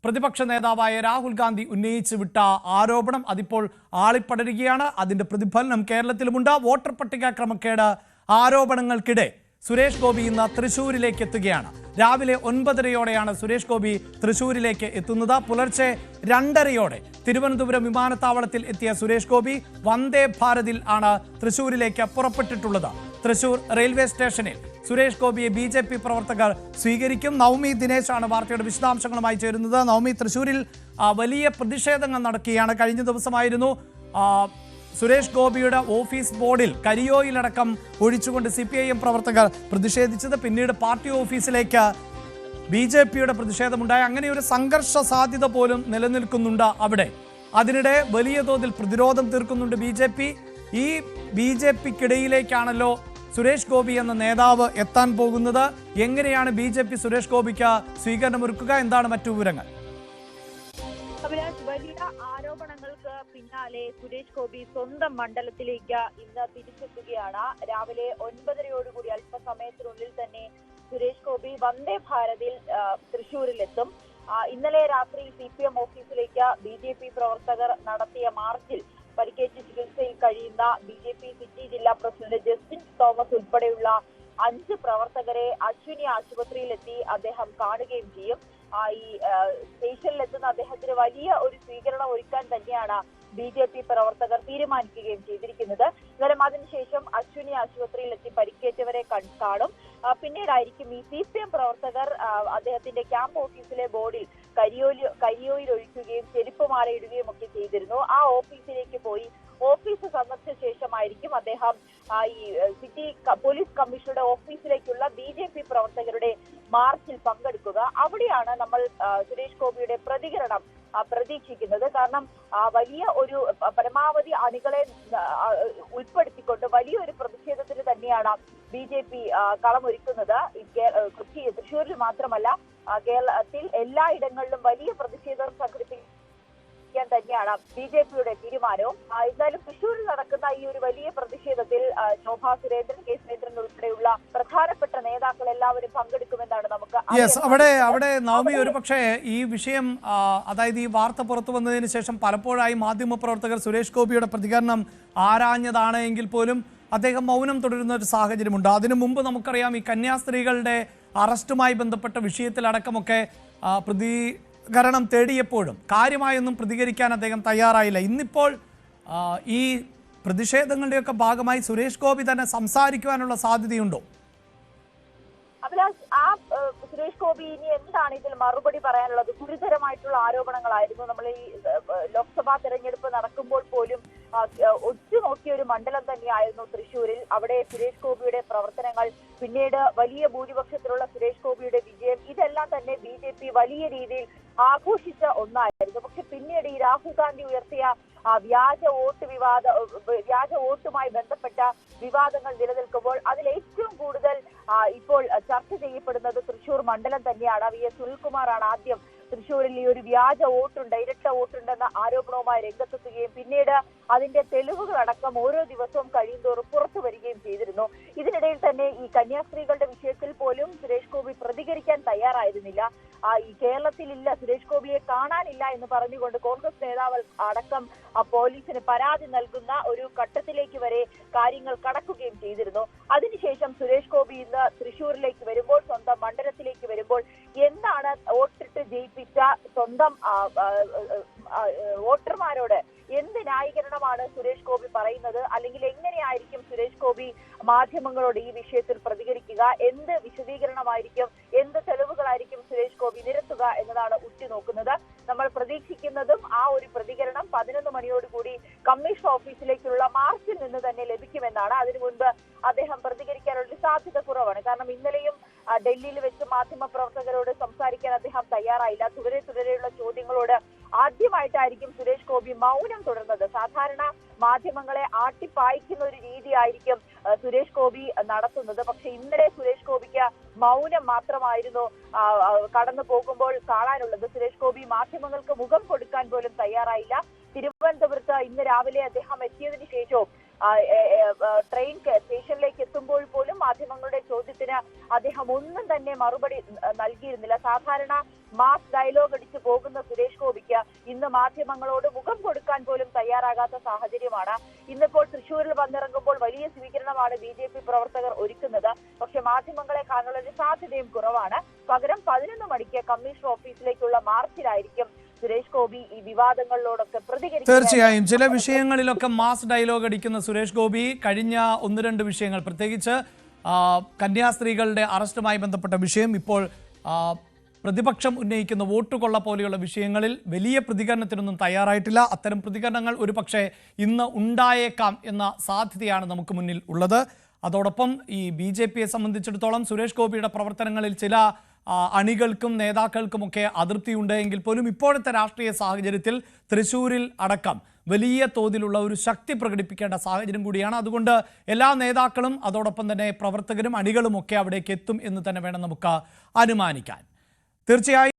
പ്രതിപക്ഷ നേതാവായ രാഹുൽ ഗാന്ധി ഉന്നയിച്ചു വിട്ട ആരോപണം അതിപ്പോൾ ആളിപ്പടരുകയാണ്. അതിന്റെ പ്രതിഫലനം കേരളത്തിലുമുണ്ട്. വോട്ടർ പട്ടിക ക്രമക്കേട് ആരോപണങ്ങൾക്കിടെ സുരേഷ് ഗോപി ഇന്ന് തൃശൂരിലേക്ക് എത്തുകയാണ്. രാവിലെ 9:30യോടെയാണ് സുരേഷ് ഗോപി തൃശൂരിലേക്ക് എത്തുന്നത്. പുലർച്ചെ 2:30യോടെ തിരുവനന്തപുരം വിമാനത്താവളത്തിൽ എത്തിയ സുരേഷ് ഗോപി വന്ദേ ഭാരതിൽ ആണ് തൃശൂരിലേക്ക് പുറപ്പെട്ടിട്ടുള്ളത്. തൃശൂർ റെയിൽവേ സ്റ്റേഷനിൽ സുരേഷ് ഗോപിയെ BJP പ്രവർത്തകർ സ്വീകരിക്കും. നവമി ദിനേശാണ് വാർത്തയുടെ വിശദാംശങ്ങളുമായി ചേരുന്നത്. നവമി, തൃശൂരിൽ വലിയ പ്രതിഷേധങ്ങൾ നടക്കുകയാണ്. കഴിഞ്ഞ ദിവസമായിരുന്നു സുരേഷ് ഗോപിയുടെ ഓഫീസ് ബോർഡിൽ കരിയോയിലടക്കം ഒഴിച്ചുകൊണ്ട് CPIM പ്രവർത്തകർ പ്രതിഷേധിച്ചത്. പിന്നീട് പാർട്ടി ഓഫീസിലേക്ക് BJPയുടെ പ്രതിഷേധമുണ്ടായി. അങ്ങനെ ഒരു സംഘർഷ സാധ്യത പോലും നിലനിൽക്കുന്നുണ്ട് അവിടെ. അതിനിടെ വലിയ തോതിൽ പ്രതിരോധം തീർക്കുന്നുണ്ട് BJP. ഈ BJPക്കിടയിലേക്കാണല്ലോ സുരേഷ് ഗോപി എന്ന നേതാവ് എത്താൻ പോകുന്നത്. എങ്ങനെയാണ് BJP സുരേഷ് ഗോപിക്ക് സ്വീകരണമൊരുക്കുക? എന്താണ് മറ്റു വിവരങ്ങൾ? വലിയ ആരോപണങ്ങൾക്ക് പിന്നാലെ സുരേഷ് ഗോപി സ്വന്തം മണ്ഡലത്തിലേക്ക് ഇന്ന് തിരിച്ചെത്തുകയാണ്. രാവിലെ 9:30യോടുകൂടി അല്പസമയത്തിനുള്ളിൽ തന്നെ സുരേഷ് ഗോപി വന്ദേ ഭാരതിൽ തൃശൂരിലെത്തും. ഇന്നലെ രാത്രി CPM ഓഫീസിലേക്ക് BJP പ്രവർത്തകർ നടത്തിയ മാർച്ചിൽ പരിക്കേറ്റ് ചികിത്സയിൽ കഴിയുന്ന BJP സിറ്റി ജില്ലാ പ്രസിഡന്റ് ജസ്റ്റിൻ തോമസ് ഉൾപ്പെടെയുള്ള 5 പ്രവർത്തകരെ അശ്വിനി ആശുപത്രിയിലെത്തി അദ്ദേഹം കാണുകയും ചെയ്യും. ഈ സ്റ്റേഷനിലെത്തുന്ന അദ്ദേഹത്തിന് വലിയ ഒരു സ്വീകരണം ഒരുക്കാൻ തന്നെയാണ് BJP പ്രവർത്തകർ തീരുമാനിക്കുകയും ചെയ്തിരിക്കുന്നത്. എന്നാലും അതിനുശേഷം അശ്വിനി ആശുപത്രിയിലെത്തി പരിക്കേറ്റവരെ കാണും. പിന്നീടായിരിക്കും ഈ CPM പ്രവർത്തകർ അദ്ദേഹത്തിന്റെ ക്യാമ്പ് ഓഫീസിലെ ബോർഡിൽ കരിയോയിൽ ഒഴിക്കുകയും ചെരുപ്പുമാല ഇടുകയും ഒക്കെ ചെയ്തിരുന്നു. ആ ഓഫീസിലേക്ക് പോയി ഓഫീസ് സന്ദർശിച്ച ശേഷമായിരിക്കും അദ്ദേഹം ഈ സിറ്റി പോലീസ് കമ്മീഷണറുടെ ഓഫീസിലേക്കുള്ള BJP പ്രവർത്തകരുടെ മാർച്ചിൽ പങ്കെടുക്കുക. അവിടെയാണ് നമ്മൾ സുരേഷ് ഗോപിയുടെ പ്രതികരണം പ്രതീക്ഷിക്കുന്നത്. കാരണം വലിയ ഒരു പരമാവധി അണികളെ ഉൾപ്പെടുത്തിക്കൊണ്ട് വലിയൊരു പ്രതിഷേധത്തിന് തന്നെയാണ് BJP കളമൊരുക്കുന്നത്. തൃശ്ശൂരിൽ മാത്രമല്ല കേരളത്തിൽ എല്ലായിടങ്ങളിലും വലിയ പ്രതിഷേധം സംഘടിപ്പിക്കാൻ തന്നെയാണ് BJPയുടെ തീരുമാനവും. എന്തായാലും തൃശ്ശൂരിൽ നടക്കുന്ന ഈ ഒരു വലിയ പ്രതിഷേധത്തിൽ ശോഭാ സുരേന്ദ്രൻ, കെ സുരേന്ദ്രൻ ഉൾപ്പെടെയുള്ള പ്രധാനപ്പെട്ട നേതാക്കൾ എല്ലാവരും പങ്കെടുക്കുമെന്നാണ് നമുക്ക്. അവിടെ നവമി, ഒരു പക്ഷേ ഈ വിഷയം, അതായത് ഈ വാർത്ത പുറത്തു വന്നതിന് ശേഷം പലപ്പോഴായി മാധ്യമപ്രവർത്തകർ സുരേഷ് ഗോപിയുടെ പ്രതികരണം ആരാഞ്ഞതാണ് എങ്കിൽ പോലും അദ്ദേഹം മൗനം തുടരുന്ന ഒരു സാഹചര്യമുണ്ട്. അതിനു മുമ്പ് നമുക്കറിയാം, ഈ കന്യാസ്ത്രീകളുടെ അറസ്റ്റുമായി ബന്ധപ്പെട്ട വിഷയത്തിലടക്കമൊക്കെ പ്രതികരണം തേടിയപ്പോഴും കാര്യമായൊന്നും പ്രതികരിക്കാൻ അദ്ദേഹം തയ്യാറായില്ല. ഇന്നിപ്പോൾ ഈ പ്രതിഷേധങ്ങളുടെയൊക്കെ ഭാഗമായി സുരേഷ് ഗോപി തന്നെ സംസാരിക്കുവാനുള്ള സാധ്യതയുണ്ടോ? അഭിലാഷ്, സുരേഷ് ഗോപി ഇനി എന്താണ് ഇതിൽ മറുപടി പറയാനുള്ളത്? ഗുരുതരമായിട്ടുള്ള ആരോപണങ്ങളായിരുന്നു. നമ്മൾ ഈ ലോക്സഭാ തെരഞ്ഞെടുപ്പ് നടക്കുമ്പോൾ പോലും ഒറ്റുനോക്കിയ ഒരു മണ്ഡലം തന്നെയായിരുന്നു തൃശ്ശൂരിൽ. അവിടെ സുരേഷ് ഗോപിയുടെ പ്രവർത്തനങ്ങൾ, പിന്നീട് വലിയ ഭൂരിപക്ഷത്തിലുള്ള സുരേഷ് ഗോപിയുടെ വിജയം, ഇതെല്ലാം തന്നെ BJP വലിയ രീതിയിൽ ആഘോഷിച്ച ഒന്നായിരുന്നു. പക്ഷെ പിന്നീട് ഈ രാഹുൽ ഗാന്ധി ഉയർത്തിയ വ്യാജ വോട്ടുമായി ബന്ധപ്പെട്ട വിവാദങ്ങൾ നിലനിൽക്കുമ്പോൾ അതിൽ ഏറ്റവും കൂടുതൽ ഇപ്പോൾ ചർച്ച ചെയ്യപ്പെടുന്നത് തൃശ്ശൂർ മണ്ഡലം തന്നെയാണ്. VS സുനിൽകുമാറാണ് ആദ്യം തൃശ്ശൂരിൽ ഈ ഒരു വ്യാജ വോട്ടുണ്ട്, ഇരട്ട വോട്ടുണ്ടെന്ന ആരോപണവുമായി രംഗത്തെത്തുകയും പിന്നീട് അതിന്റെ തെളിവുകളടക്കം ഓരോ ദിവസവും കഴിയുന്തോറും പുറത്തു വരികയും ചെയ്തിരുന്നു. ഇതിനിടയിൽ തന്നെ ഈ കന്യാസ്ത്രീകളുടെ വിഷയത്തിൽ പോലും സുരേഷ് ഗോപി പ്രതികരിക്കാൻ തയ്യാറായിരുന്നില്ല. ഈ കേരളത്തിലില്ല, സുരേഷ് ഗോപിയെ കാണാനില്ല എന്ന് പറഞ്ഞുകൊണ്ട് കോൺഗ്രസ് നേതാവ് അടക്കം പോലീസിന് പരാതി നൽകുന്ന ഒരു ഘട്ടത്തിലേക്ക് വരെ കാര്യങ്ങൾ കടക്കുകയും ചെയ്തിരുന്നു. അതിനുശേഷം സുരേഷ് ഗോപി ഇന്ന് തൃശ്ശൂരിലേക്ക് വരുമ്പോൾ, സ്വന്തം മണ്ഡലത്തിലേക്ക് വരുമ്പോൾ, എന്താണ് വോട്ടിട്ട് ജയിപ്പിച്ച സ്വന്തം വോട്ടർമാരോട് എന്ത് ന്യായീകരണമാണ് സുരേഷ് ഗോപി പറയുന്നത്? അല്ലെങ്കിൽ എങ്ങനെയായിരിക്കും സുരേഷ് ഗോപി മാധ്യമങ്ങളോട് ഈ വിഷയത്തിൽ പ്രതികരിക്കുക? എന്ത് വിശദീകരണമായിരിക്കും, എന്ത് തെളിവുകളായിരിക്കും സുരേഷ് ഗോപി നിരത്തുക എന്നതാണ് ഉറ്റുനോക്കുന്നത്. നമ്മൾ പ്രതീക്ഷിക്കുന്നതും ആ ഒരു പ്രതികരണം 11 മണിയോടുകൂടി കമ്മീഷൻ ഓഫീസിലേക്കുള്ള മാർച്ചിൽ നിന്ന് തന്നെ ലഭിക്കുമെന്നാണ്. അതിനു മുൻപ് അദ്ദേഹം പ്രതികരിക്കാനുള്ള സാധ്യത കുറവാണ്. കാരണം ഇന്നലെയും ഡൽഹിയിൽ വെച്ച് മാധ്യമ പ്രവർത്തകരോട് സംസാരിക്കാൻ അദ്ദേഹം തയ്യാറായില്ല. തുടരെയുള്ള ചോദ്യങ്ങളോട് ആദ്യമായിട്ടായിരിക്കും സുരേഷ് ഗോപി മൗനം തുടർന്നത്. സാധാരണ മാധ്യമങ്ങളെ ആട്ടിപ്പായിക്കുന്ന ഒരു രീതിയായിരിക്കും സുരേഷ് ഗോപി നടത്തുന്നത്. പക്ഷെ ഇന്നലെ സുരേഷ് ഗോപിക്ക് മൗനം മാത്രമായിരുന്നു കടന്നു പോകുമ്പോൾ കാണാനുള്ളത്. സുരേഷ് ഗോപി മാധ്യമങ്ങൾക്ക് മുഖം കൊടുക്കാൻ പോലും തയ്യാറായില്ല. തിരുവനന്തപുരത്ത് ഇന്ന് രാവിലെ അദ്ദേഹം എത്തിയതിനു ശേഷവും ട്രെയിൻ സ്റ്റേഷനിലേക്ക് എത്തുമ്പോൾ പോലും മാധ്യമങ്ങളുടെ ചോദ്യത്തിന് അദ്ദേഹം ഒന്നും തന്നെ മറുപടി നൽകിയിരുന്നില്ല. സാധാരണ മാസ് ഡയലോഗ് അടിച്ചു പോകുന്ന സുരേഷ് ഗോപിക്ക് ഇന്ന് മാധ്യമങ്ങളോട് മുഖം കൊടുക്കാൻ പോലും തയ്യാറാകാത്ത സാഹചര്യമാണ്. ഇന്നിപ്പോൾ തൃശ്ശൂരിൽ വന്നിറങ്ങുമ്പോൾ വലിയ സ്വീകരണമാണ് BJP പ്രവർത്തകർ ഒരുക്കുന്നത്. പക്ഷെ മാധ്യമങ്ങളെ കാണാനുള്ള ഒരു സാധ്യതയും കുറവാണ്. പകരം 11 മണിക്ക് കമ്മീഷണർ ഓഫീസിലേക്കുള്ള മാർച്ചിലായിരിക്കും സുരേഷ് ഗോപി ഈ വിവാദങ്ങളിലോടൊക്കെ പ്രതികരിക്കും. തീർച്ചയായും ചില വിഷയങ്ങളിലൊക്കെ മാസ് ഡയലോഗ് അടിക്കുന്ന സുരേഷ് ഗോപി കഴിഞ്ഞ 1-2 വിഷയങ്ങൾ, പ്രത്യേകിച്ച് കന്യാസ്ത്രീകളുടെ അറസ്റ്റുമായി ബന്ധപ്പെട്ട വിഷയം, ഇപ്പോൾ പ്രതിപക്ഷം ഉന്നയിക്കുന്ന വോട്ടുകൊള്ള പോലെയുള്ള വിഷയങ്ങളിൽ വലിയ പ്രതികരണത്തിനൊന്നും തയ്യാറായിട്ടില്ല. അത്തരം പ്രതികരണങ്ങൾ ഒരുപക്ഷെ ഇന്ന് ഉണ്ടായേക്കാം എന്ന സാധ്യതയാണ് നമുക്ക് മുന്നിൽ ഉള്ളത്. അതോടൊപ്പം ഈ BJPയെ സംബന്ധിച്ചിടത്തോളം സുരേഷ് ഗോപിയുടെ പ്രവർത്തനങ്ങളിൽ ചില അണികൾക്കും നേതാക്കൾക്കുമൊക്കെ അതൃപ്തിയുണ്ടെങ്കിൽ പോലും ഇപ്പോഴത്തെ രാഷ്ട്രീയ സാഹചര്യത്തിൽ തൃശ്ശൂരിൽ അടക്കം വലിയ തോതിലുള്ള ഒരു ശക്തി പ്രകടിപ്പിക്കേണ്ട സാഹചര്യം കൂടിയാണ്. അതുകൊണ്ട് എല്ലാ നേതാക്കളും അതോടൊപ്പം തന്നെ പ്രവർത്തകരും അണികളുമൊക്കെ അവിടേക്ക് എത്തും എന്ന് തന്നെ വേണം നമുക്ക് അനുമാനിക്കാൻ. തീർച്ചയായും